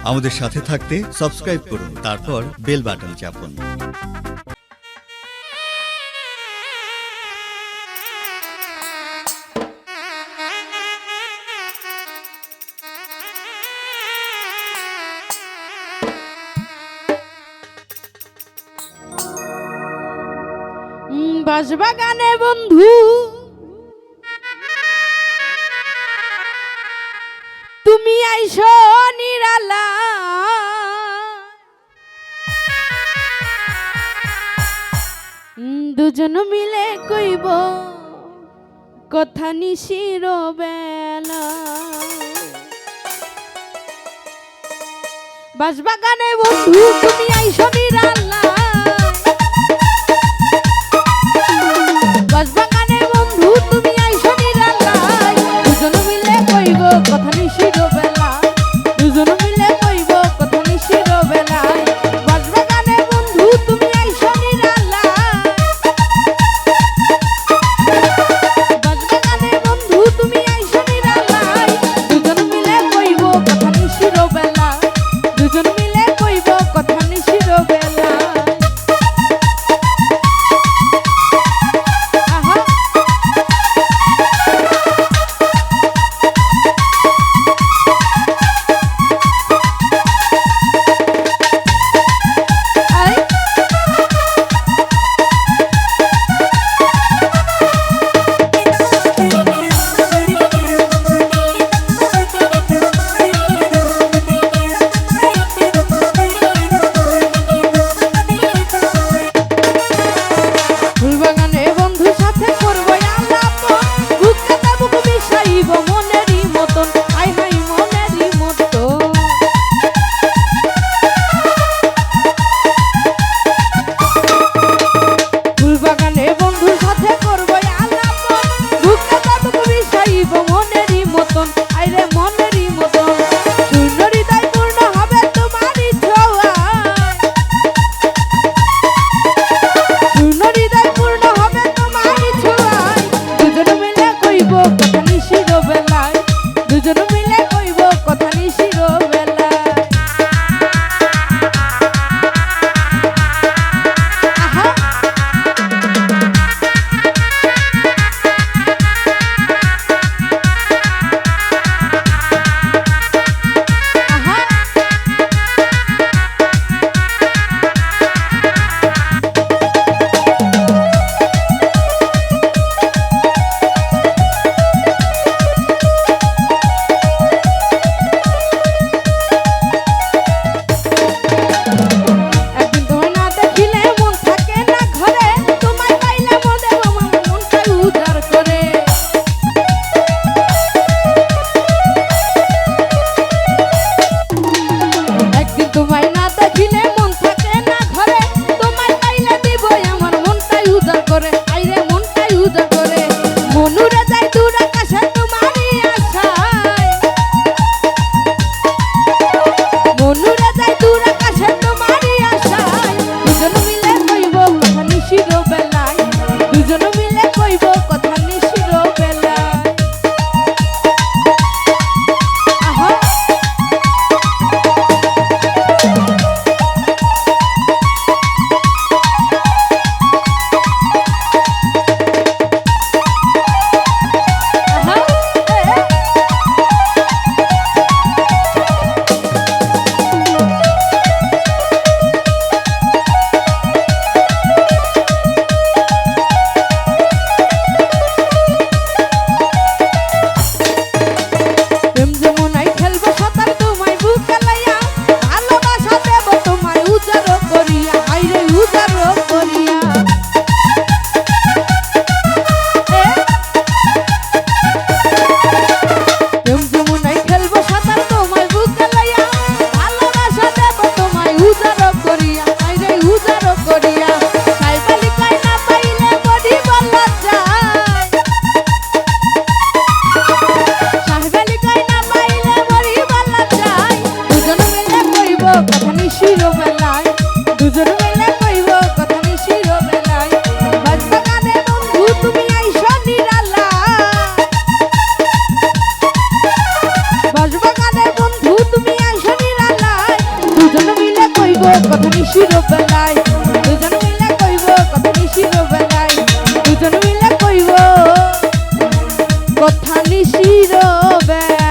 আমাদের সাথে থাকতে সাবস্ক্রাইব করুন, তারপর বেল বাটন চাপুন। বাঁশবাগানে বন্ধু তুমি আইসো নিরালা, দুজন মিলে কইব কথা নিশির বেলা। বাঁশবাগানে বন্ধু তুমি আইসো নিরালা, বাঁশবাগানে বন্ধু তুমি আইসো নিরালায়, দুজন মিলে কইব কথা নিশির বেলা, দুজন মিলে কইব কথা নিশির বেলায়। বাঁশবাগানে বন্ধু তুমি আইসো নিরালায়, বাঁশবাগানে বন্ধু তুমি আইসো নিরালায়, দুজন মিলে কইব কথা নিশির বেলা, দুজন মিলে কইব কথা নিশির বেলা। কথা নিশির বেলায় দুজন মিলে কইব কথা নিশির বেলায় দুজন মিলে কইব কথা নিশির বেলায়